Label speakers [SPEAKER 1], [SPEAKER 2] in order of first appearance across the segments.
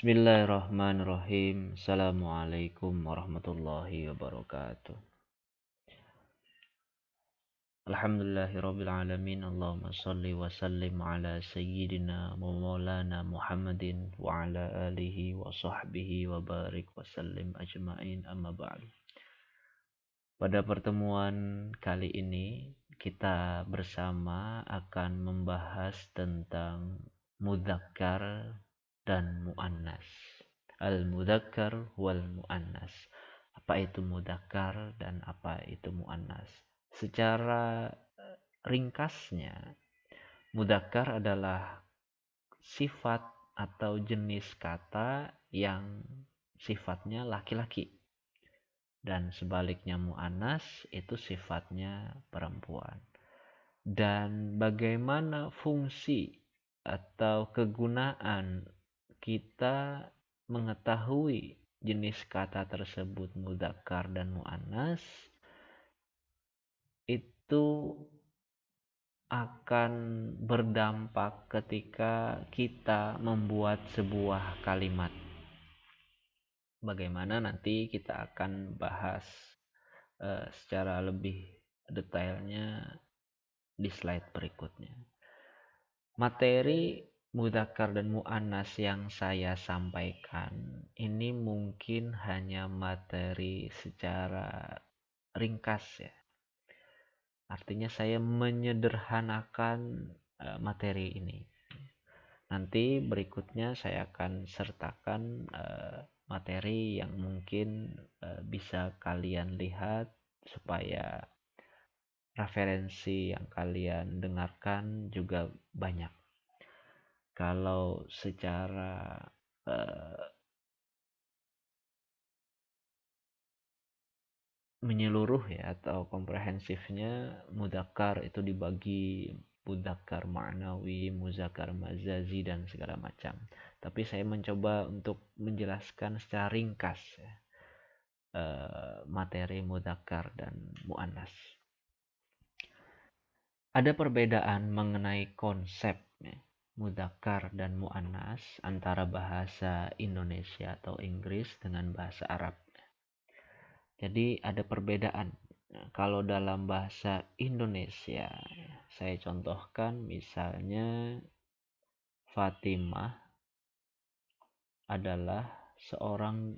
[SPEAKER 1] Bismillahirrahmanirrahim. Assalamualaikum warahmatullahi wabarakatuh. Alhamdulillahirabbil alamin. Allahumma shalli wa sallim ala sayyidina wa maulana Muhammadin wa ala alihi wa sahbihi wa barik wa sallim ajmain, amma ba'du. Pada pertemuan kali ini kita bersama akan membahas tentang mudzakkar dan muannas. Al-mudzakkar wal muannas. Apa itu mudzakkar dan apa itu muannas? Secara ringkasnya, mudzakkar adalah sifat atau jenis kata yang sifatnya laki-laki, dan sebaliknya muannas itu sifatnya perempuan. Dan bagaimana fungsi atau kegunaan kita mengetahui jenis kata tersebut mudzakkar dan muannas itu akan berdampak ketika kita membuat sebuah kalimat. Bagaimana nanti kita akan bahas secara lebih detailnya di slide berikutnya. Materi mudzakkar dan muannas yang saya sampaikan ini mungkin hanya materi secara ringkas ya. Artinya saya menyederhanakan materi ini. Nanti berikutnya saya akan sertakan materi yang mungkin bisa kalian lihat supaya referensi yang kalian dengarkan juga banyak. Kalau secara menyeluruh ya atau komprehensifnya, mudzakkar itu dibagi mudzakkar ma'nawi, mudzakkar majazi dan segala macam. Tapi saya mencoba untuk menjelaskan secara ringkas ya, materi mudzakkar dan muannas. Ada perbedaan mengenai konsep ya, mudzakkar dan muannas antara bahasa Indonesia atau Inggris dengan bahasa Arab. Jadi ada perbedaan. Nah, kalau dalam bahasa Indonesia, saya contohkan misalnya Fatimah adalah seorang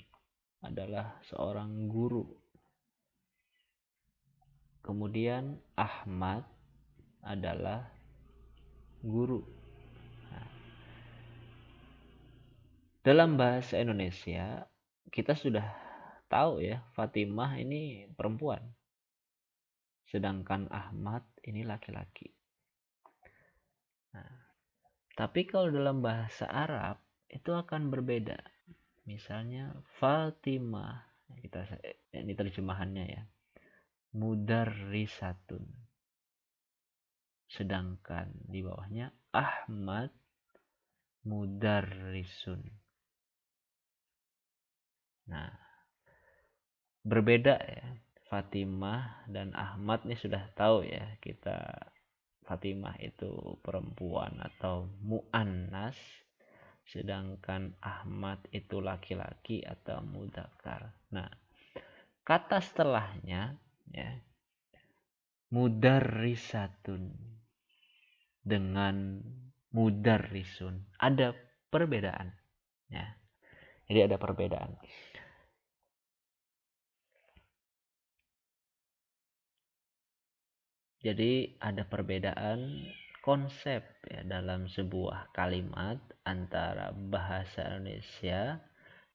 [SPEAKER 1] guru. Kemudian Ahmad adalah guru. Nah, dalam bahasa Indonesia kita sudah tahu ya, Fatimah ini perempuan, sedangkan Ahmad ini laki-laki. Nah, tapi kalau dalam bahasa Arab itu akan berbeda. Misalnya Fatimah, ini terjemahannya ya, mudarrisatun. Sedangkan di bawahnya Ahmad mudarrisun. Nah, berbeda ya. Fatimah dan Ahmad ini sudah tahu ya kita, Fatimah itu perempuan atau muannas, sedangkan Ahmad itu laki-laki atau mudzakkar. Nah, kata setelahnya ya, mudarrisatun dengan mudarrisun ada perbedaan ya. Jadi ada perbedaan. Jadi ada perbedaan konsep ya dalam sebuah kalimat antara bahasa Indonesia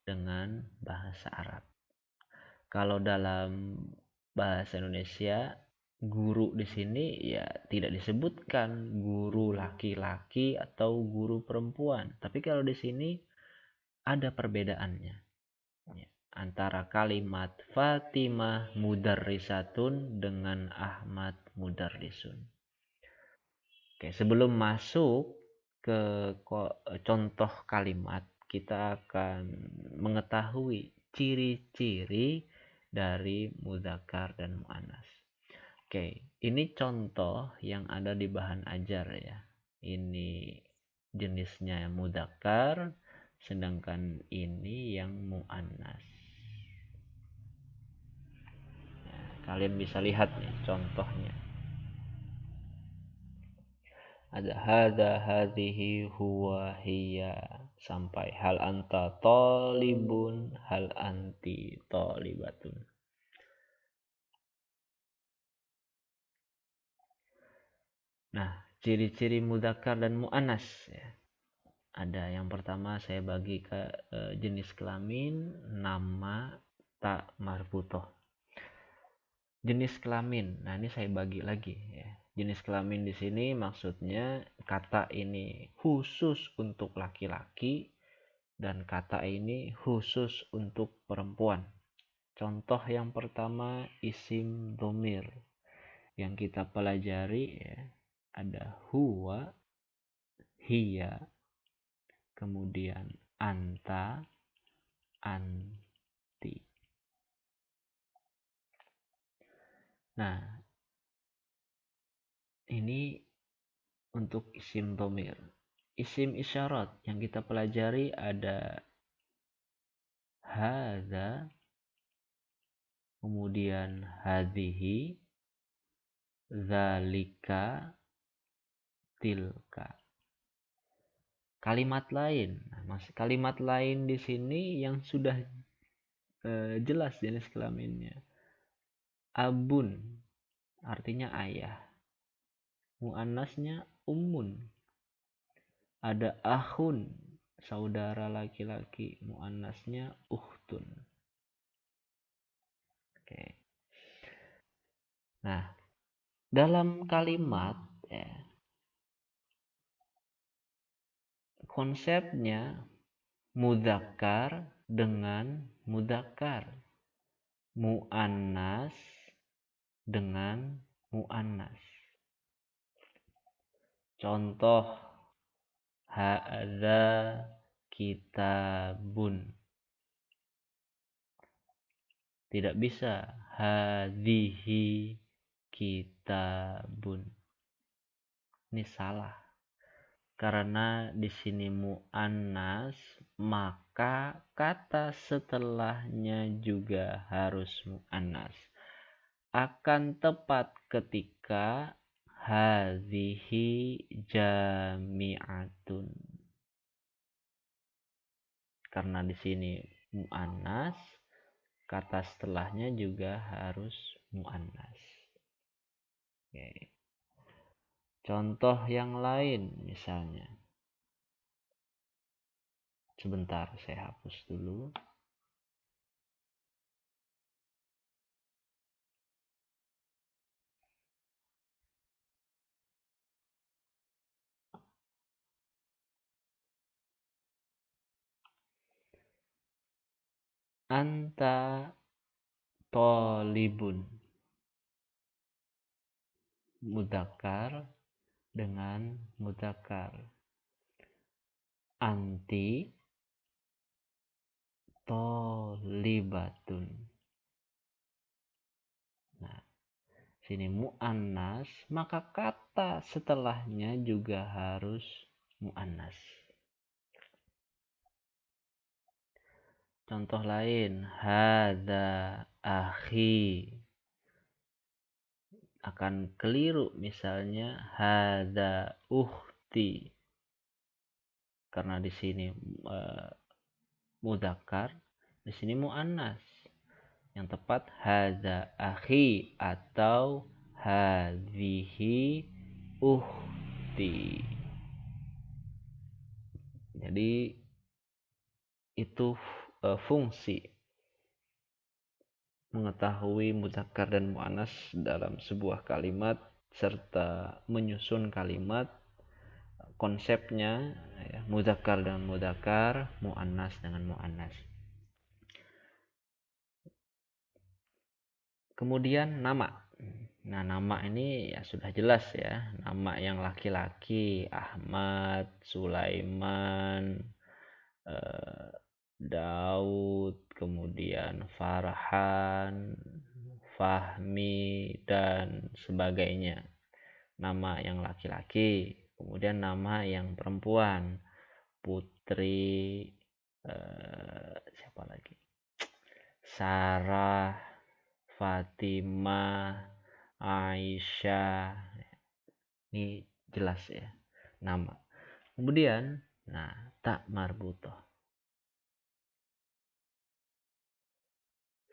[SPEAKER 1] dengan bahasa Arab. Kalau dalam bahasa Indonesia, guru di sini ya tidak disebutkan guru laki-laki atau guru perempuan. Tapi kalau di sini ada perbedaannya ya, antara kalimat Fatimah mudarrisatun dengan Ahmad mudarrisun. Oke, sebelum masuk ke contoh kalimat, kita akan mengetahui ciri-ciri dari mudzakkar dan muannas. Oke, ini contoh yang ada di bahan ajar ya. Ini jenisnya mudzakkar, sedangkan ini yang muannas. Kalian bisa lihat nih contohnya. Ada hada, hadhihi, huwa, hiya, sampai hal anta talibun, hal anti talibatun. Nah, ciri-ciri mudzakkar dan muannas ya. Ada yang pertama saya bagi ke jenis kelamin, nama, ta marbutoh. Jenis kelamin. Nah, ini saya bagi lagi ya. Jenis kelamin di sini maksudnya kata ini khusus untuk laki-laki dan kata ini khusus untuk perempuan. Contoh yang pertama isim dhamir yang kita pelajari ya, ada huwa, hiya, kemudian anta, anti. Nah, ini untuk isim dhamir. Isim isyarat yang kita pelajari ada hadza, kemudian hadhihi, dzalika, tilka. Kalimat lain. Nah, kalimat lain di sini yang sudah jelas jenis kelaminnya. Abun artinya ayah. Muannasnya ummun. Ada ahun, saudara laki-laki. Muannasnya ukhtun. Oke. Nah, dalam kalimat ya, konsepnya mudzakkar dengan mudzakkar, muannas dengan muannas. Contoh hadza kitabun. Tidak bisa hadhihi kitabun. Ini salah. Karena di sini muannas, maka kata setelahnya juga harus muannas. Akan tepat ketika hadhihi jami'atun. Karena di sini muannas, kata setelahnya juga harus muannas. Oke. Contoh yang lain misalnya. Sebentar, saya hapus dulu. Anta tolibun. Mudzakkar dengan mudzakkar. Anti tolibatun. Nah, sini muannas, maka kata setelahnya juga harus muannas. Contoh lain, hadza akhi. Akan keliru misalnya hadza ukhti. Karena di sini mudzakkar, di sini muannas. Yang tepat hadza akhi atau hadhihi ukhti. Jadi itu fungsi mengetahui mudzakkar dan muannas dalam sebuah kalimat serta menyusun kalimat, konsepnya ya, mudzakkar dengan mudzakkar, muannas dengan muannas. Kemudian nama. Nah, nama ini ya sudah jelas ya. Nama yang laki-laki Ahmad, Sulaiman, Daud, kemudian Farhan, Fahmi, dan sebagainya. Nama yang laki-laki. Kemudian nama yang perempuan. Putri, Siapa lagi? Sarah, Fatimah, Aisyah. Ini jelas ya nama. Kemudian, tak marbutoh.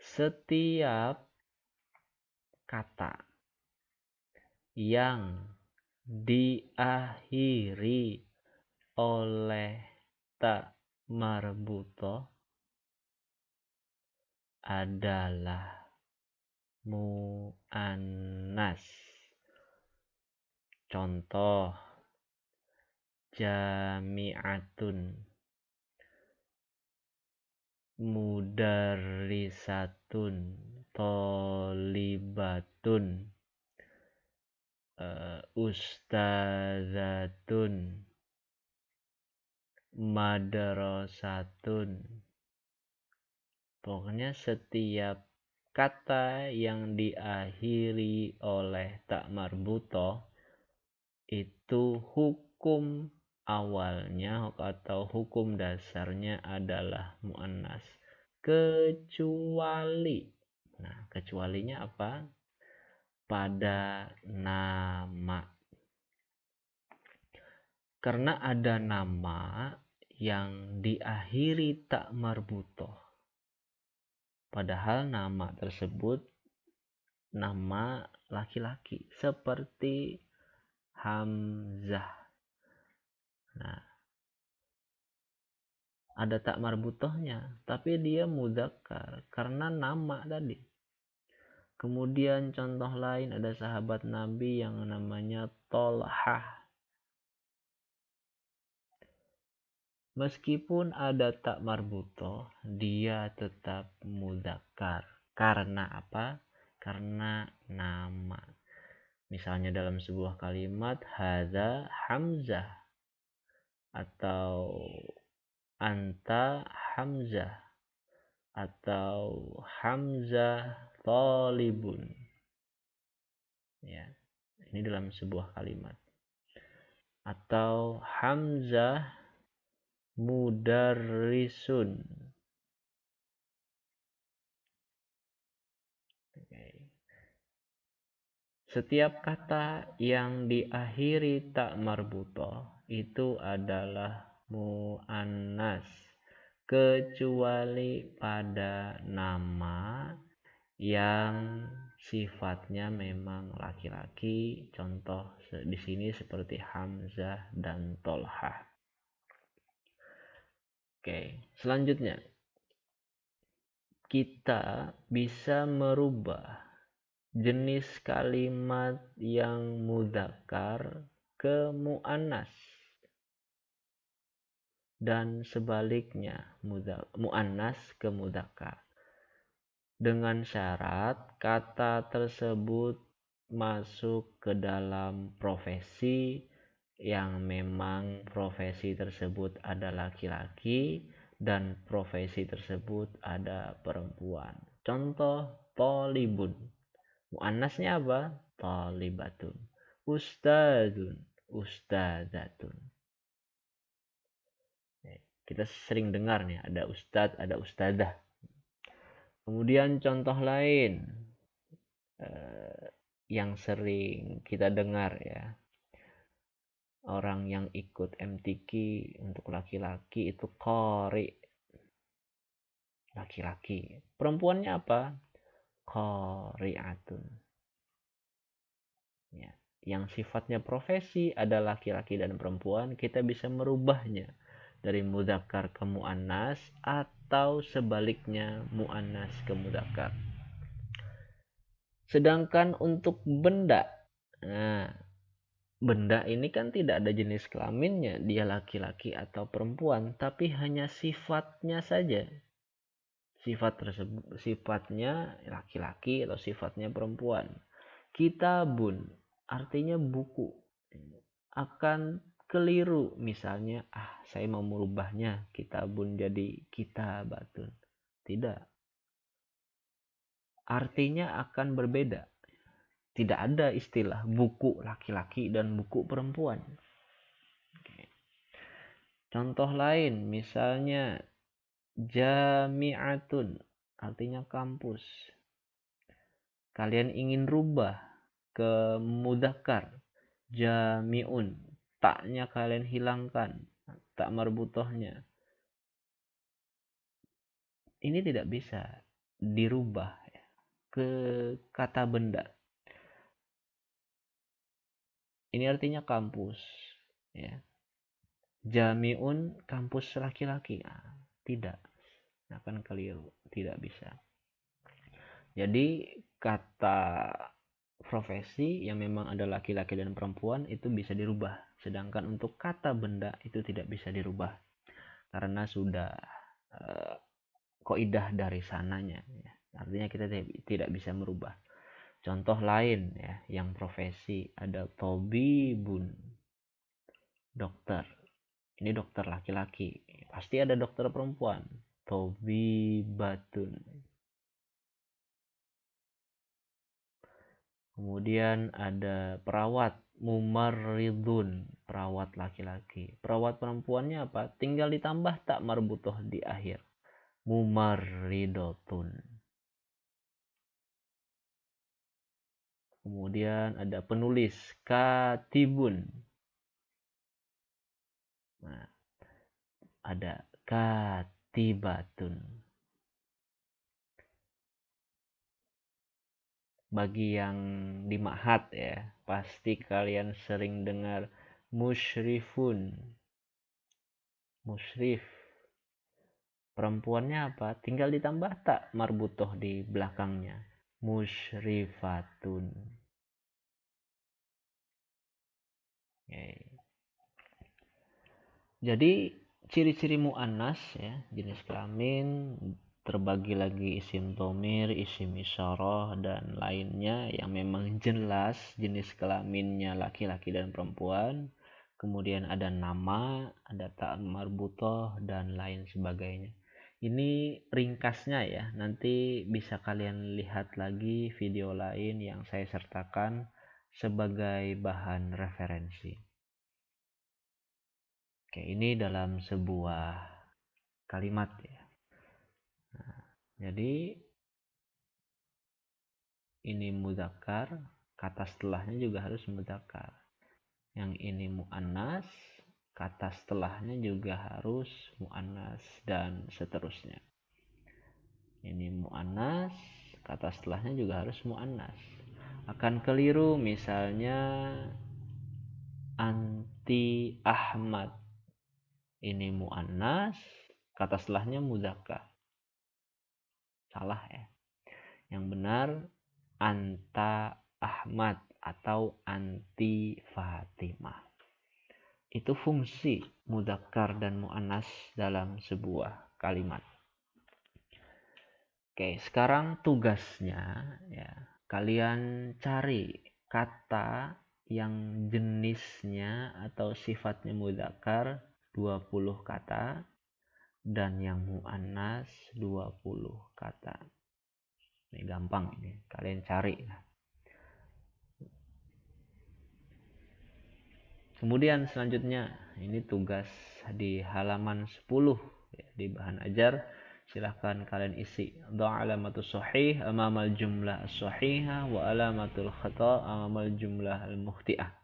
[SPEAKER 1] Setiap kata yang diakhiri oleh tak marbutoh adalah muannas. Contoh, jami'atun, mudarrisatun, tolibatun, ustazatun, madrasatun. Pokoknya setiap kata yang diakhiri oleh tak marbutoh itu hukum awalnya atau hukum dasarnya adalah muannas, kecuali, kecualinya apa? Pada nama. Karena ada nama yang diakhiri tak marbutoh, padahal nama tersebut nama laki-laki, seperti Hamzah. Ada tak marbutohnya, tapi dia mudzakkar karena nama tadi. Kemudian contoh lain, ada sahabat Nabi yang namanya Tolhah. Meskipun ada tak marbutoh, dia tetap mudzakkar. Karena apa? Karena nama. Misalnya dalam sebuah kalimat, hadza Hamzah, atau anta Hamzah, atau Hamzah talibun. Ya, ini dalam sebuah kalimat. Atau Hamzah mudarrisun. Setiap kata yang diakhiri tak marbutoh itu adalah muannas, kecuali pada nama yang sifatnya memang laki-laki. Contoh di sini seperti Hamzah dan Tolhah. Oke, selanjutnya kita bisa merubah jenis kalimat yang mudzakkar ke muannas dan sebaliknya, muannas ke mudzakkar, dengan syarat kata tersebut masuk ke dalam profesi yang memang profesi tersebut ada laki-laki dan profesi tersebut ada perempuan. Contoh, tolibun, muannasnya apa? Talibatun. Ustadzun, ustadzatun. Kita sering dengar nih, ada ustadz, ada ustadzah. Kemudian contoh lain yang sering kita dengar ya, orang yang ikut MTQ untuk laki-laki itu qari, laki-laki. Perempuannya apa? Qari'atun. Ya, yang sifatnya profesi ada laki-laki dan perempuan, kita bisa merubahnya dari mudzakkar ke muannas atau sebaliknya muannas ke mudzakkar. Sedangkan untuk benda, benda ini kan tidak ada jenis kelaminnya, dia laki-laki atau perempuan, tapi hanya sifatnya saja. Sifat tersebut sifatnya laki-laki atau sifatnya perempuan. Kitabun artinya buku. Akan keliru misalnya, saya mau merubahnya kitabun jadi kitabatun. Tidak. Artinya akan berbeda. Tidak ada istilah buku laki-laki dan buku perempuan. Contoh lain misalnya Jami'atun artinya kampus. Kalian ingin rubah ke mudzakkar. Jami'un. Taknya kalian hilangkan. Tak marbutohnya. Ini tidak bisa dirubah ya, ke kata benda. Ini artinya kampus. Ya. Jami'un kampus laki-laki. Tidak. Akan keliru. Tidak bisa. Jadi kata profesi yang memang ada laki-laki dan perempuan itu bisa dirubah. Sedangkan untuk kata benda itu tidak bisa dirubah. Karena sudah kaidah dari sananya. Ya. Artinya kita tidak bisa merubah. Contoh lain ya, yang profesi ada tobibun, dokter. Ini dokter laki-laki. Pasti ada dokter perempuan. Tobibatun. Kemudian ada perawat, mumarridun, perawat laki-laki. Perawat perempuannya apa? Tinggal ditambah tak marbutoh di akhir. Mumarridotun. Kemudian ada penulis, katibun. Nah, ada katibatun. Bagi yang di ma'had ya, pasti kalian sering dengar musyrifun. Musyrif. Perempuannya apa? Tinggal ditambah tak marbutoh di belakangnya. Musyrifatun. Okay. Jadi ciri-ciri mu'annas ya, jenis kelamin terbagi lagi isim dhamir, isim isyarah dan lainnya yang memang jelas jenis kelaminnya laki-laki dan perempuan. Kemudian ada nama, ada ta' marbutah dan lain sebagainya. Ini ringkasnya ya, nanti bisa kalian lihat lagi video lain yang saya sertakan sebagai bahan referensi. Oke, ini dalam sebuah kalimat ya. Nah, jadi ini mudzakkar, kata setelahnya juga harus mudzakkar. Yang ini muannas, kata setelahnya juga harus muannas dan seterusnya. Ini muannas, kata setelahnya juga harus muannas. Akan keliru misalnya anti Ahmad. Ini muannas, kata setelahnya mudzakkar. Salah ya. Yang benar anta Ahmad atau anti Fatimah. Itu fungsi mudzakkar dan muannas dalam sebuah kalimat. Oke, sekarang tugasnya ya, kalian cari kata yang jenisnya atau sifatnya mudzakkar 20 kata dan yang muannas 20 kata. Ini gampang ini, kalian cari. Kemudian selanjutnya, ini tugas di halaman 10 ya, di bahan ajar. Silahkan kalian isi. Dha' alamatul sahih amamal jumlah as-sahihah wa alamatul khata' amamal jumlah al-mukhti'ah.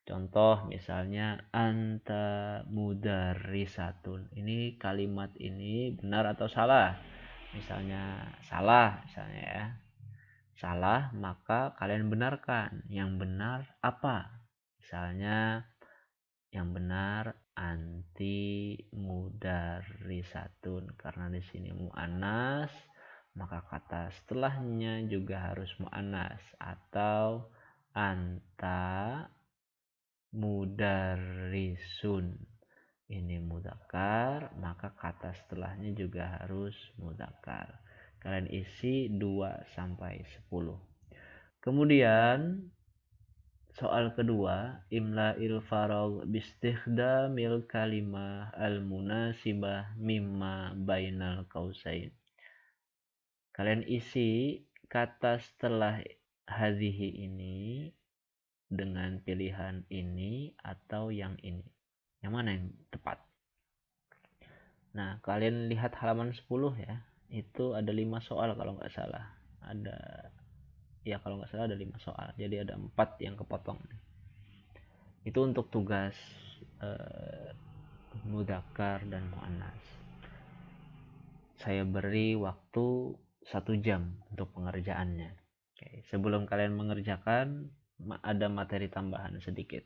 [SPEAKER 1] Contoh misalnya anta mudarrisatun. Ini kalimat ini benar atau salah? Misalnya salah misalnya ya. Salah maka kalian benarkan. Yang benar apa? Misalnya yang benar anti mudarrisatun, karena di sini muannas maka kata setelahnya juga harus muannas, atau anta mudarrisun ini mudzakkar maka kata setelahnya juga harus mudzakkar. Kalian isi 2 sampai 10. Kemudian soal kedua, imla'il faragh bistikhdamil kalimah al-munasibah mimma bainal qausain. Kalian isi kata setelah hadhihi ini dengan pilihan ini atau yang ini. Yang mana yang tepat? Nah, kalian lihat halaman 10 ya. Itu ada 5 soal kalau nggak salah. Kalau nggak salah ada 5 soal. Jadi ada 4 yang kepotong. Itu untuk tugas mudzakkar dan muannas. Saya beri waktu 1 jam untuk pengerjaannya. Oke, sebelum kalian mengerjakan, ada materi tambahan sedikit.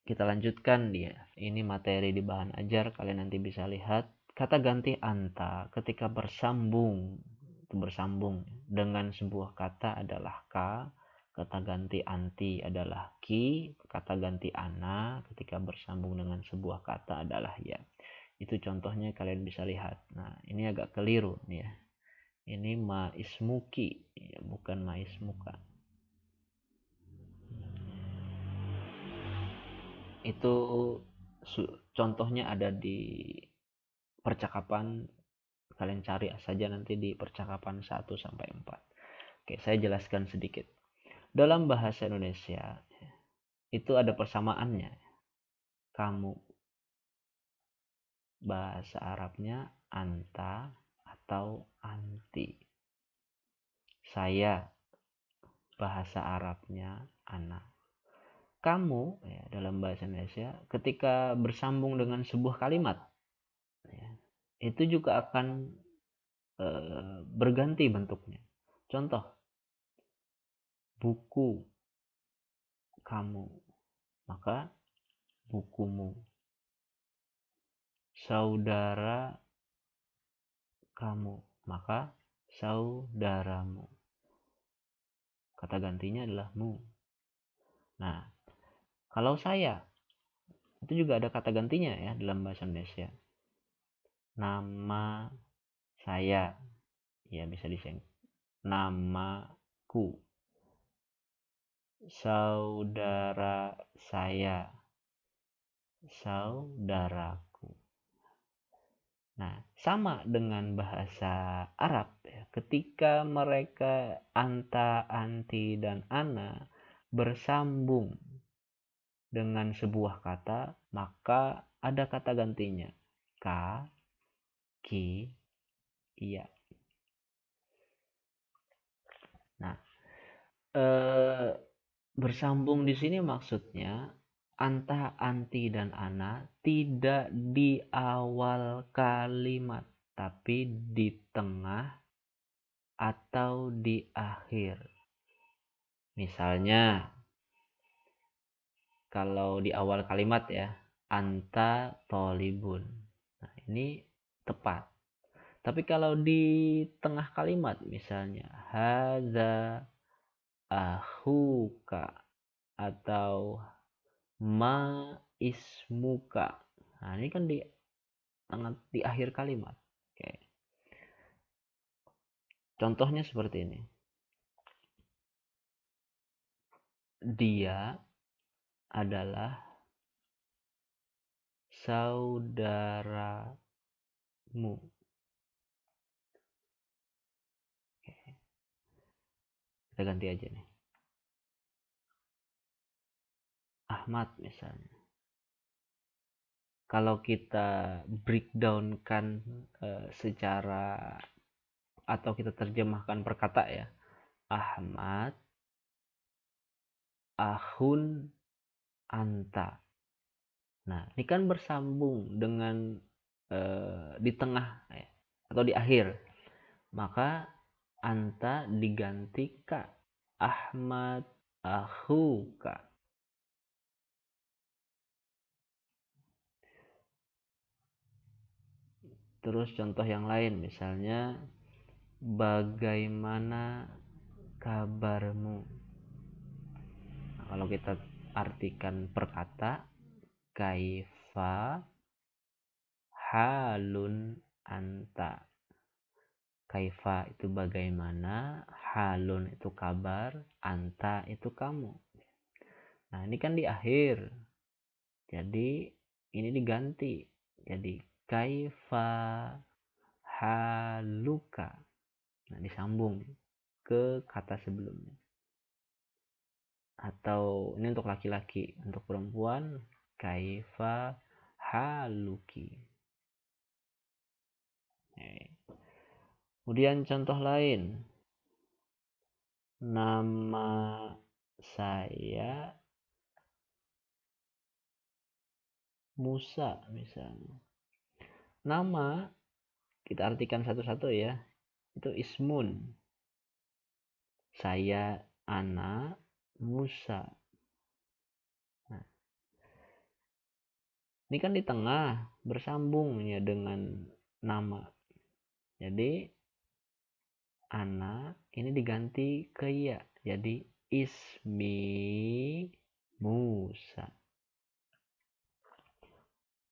[SPEAKER 1] Kita lanjutkan dia. Ini materi di bahan ajar, kalian nanti bisa lihat. Kata ganti anta ketika bersambung dengan sebuah kata adalah ka. Kata ganti anti adalah ki. Kata ganti ana ketika bersambung dengan sebuah kata adalah ya. Itu contohnya kalian bisa lihat. Nah, ini agak keliru nih ya. Ini ma ismuki, ya, bukan ma ismuka. Itu contohnya ada di percakapan. Kalian cari saja nanti di percakapan 1 sampai 4. Oke, saya jelaskan sedikit. Dalam bahasa Indonesia itu ada persamaannya. Kamu, bahasa Arabnya anta atau anti. Saya, bahasa Arabnya ana. Kamu ya, dalam bahasa Indonesia ketika bersambung dengan sebuah kalimat ya, itu juga akan berganti bentuknya. Contoh, buku kamu, maka bukumu. Saudara kamu, maka saudaramu. Kata gantinya adalah mu. Nah, kalau saya, itu juga ada kata gantinya ya dalam bahasa Indonesia. Nama saya, ya bisa diseng. Namaku. Saudara saya, saudaraku. Nah, sama dengan bahasa Arab ya. Ketika mereka anta, anti, dan ana bersambung dengan sebuah kata, maka ada kata gantinya. Ka, ki, iya. Nah, bersambung di sini maksudnya anta, anti, dan ana tidak di awal kalimat, tapi di tengah atau di akhir. Misalnya, kalau di awal kalimat ya, anta tolibun. Nah, ini tepat. Tapi kalau di tengah kalimat misalnya, hadza ahuka atau ma ismuka. Nah, ini kan di akhir kalimat. Oke. Contohnya seperti ini. Dia adalah saudaramu. Oke. Kita ganti aja nih. Ahmad misalnya. Kalau kita breakdown kan secara atau kita terjemahkan per kata ya. Ahmad, ahun, anta. Nah, ini kan bersambung dengan di tengah ya, atau di akhir. Maka anta diganti ka. Ahmad, ahuka. Terus contoh yang lain misalnya bagaimana kabarmu. Nah, kalau kita artikan per kata, kaifa halun anta. Kaifa itu bagaimana, halun itu kabar, anta itu kamu. Nah, ini kan di akhir. Jadi ini diganti. Jadi kaifa haluka. Nah, disambung ke kata sebelumnya. Atau ini untuk laki-laki, untuk perempuan kaifa haluki. Kemudian contoh lain, nama saya Musa misalnya. Nama kita artikan satu-satu ya. Itu ismun. Saya ana Musa. Nah, ini kan di tengah bersambung ya dengan nama. Jadi ana ini diganti ke ya. Jadi ismi Musa.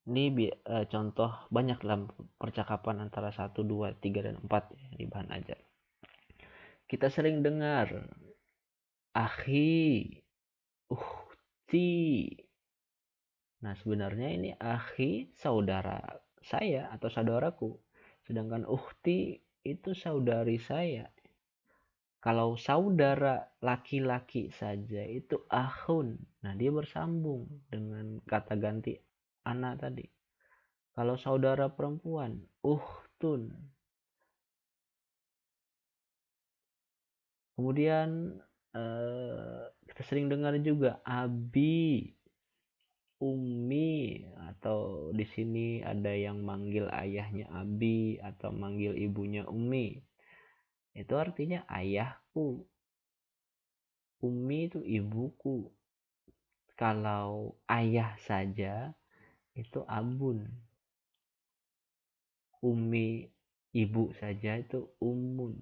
[SPEAKER 1] Ini contoh banyak dalam percakapan antara 1, 2, 3, dan 4 ya, di bahan ajar. Kita sering dengar akhi, ukhti. Nah, sebenarnya ini akhi saudara saya atau saudaraku. Sedangkan ukhti itu saudari saya. Kalau saudara laki-laki saja itu akhun. Nah, dia bersambung dengan kata ganti anak tadi. Kalau saudara perempuan, ukhtun. Kemudian kita sering dengar juga abi, umi, atau di sini ada yang manggil ayahnya abi atau manggil ibunya umi. Itu artinya ayahku. Umi itu ibuku. Kalau ayah saja itu abun. Umi ibu saja itu umun.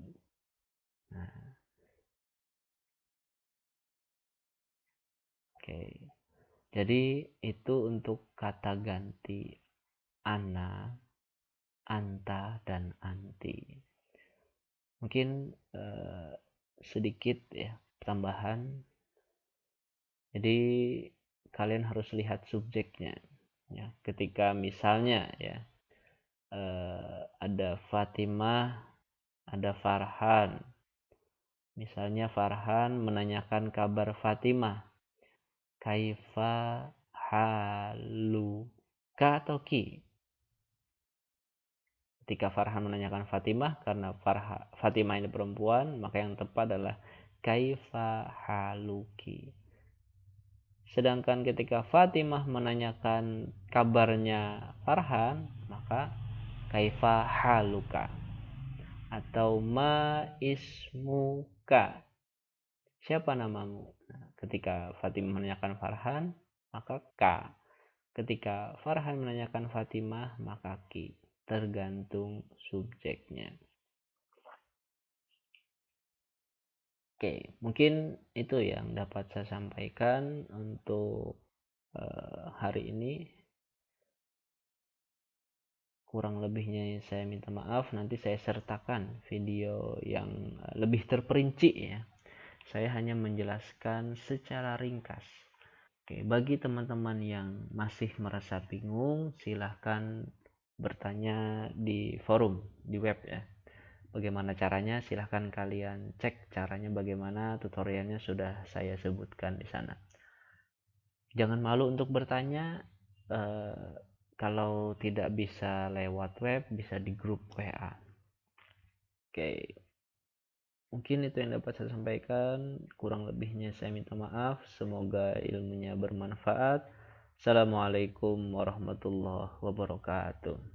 [SPEAKER 1] Nah, oke. Jadi itu untuk kata ganti ana, anta, dan anti. Mungkin sedikit ya tambahan. Jadi kalian harus lihat subjeknya. Ya, ketika misalnya ya ada Fatimah, ada Farhan. Misalnya Farhan menanyakan kabar Fatimah. Kaifa haluka atau ki? Ketika Farhan menanyakan Fatimah, karena Fatimah ini perempuan, maka yang tepat adalah kaifa haluki. Sedangkan ketika Fatimah menanyakan kabarnya Farhan, maka kaifa haluka. Atau ma ismuka, siapa namamu? Nah, ketika Fatimah menanyakan Farhan, maka ka. Ketika Farhan menanyakan Fatimah, maka ki. Tergantung subjeknya. Oke, mungkin itu yang dapat saya sampaikan untuk hari ini. Kurang lebihnya saya minta maaf, nanti saya sertakan video yang lebih terperinci ya. Saya hanya menjelaskan secara ringkas. Oke, bagi teman-teman yang masih merasa bingung, silahkan bertanya di forum, di web ya. Bagaimana caranya? Silahkan kalian cek caranya bagaimana, tutorialnya sudah saya sebutkan di sana. Jangan malu untuk bertanya. Kalau tidak bisa lewat web, bisa di grup WA. Oke, mungkin itu yang dapat saya sampaikan. Kurang lebihnya saya minta maaf. Semoga ilmunya bermanfaat. Assalamualaikum warahmatullahi wabarakatuh.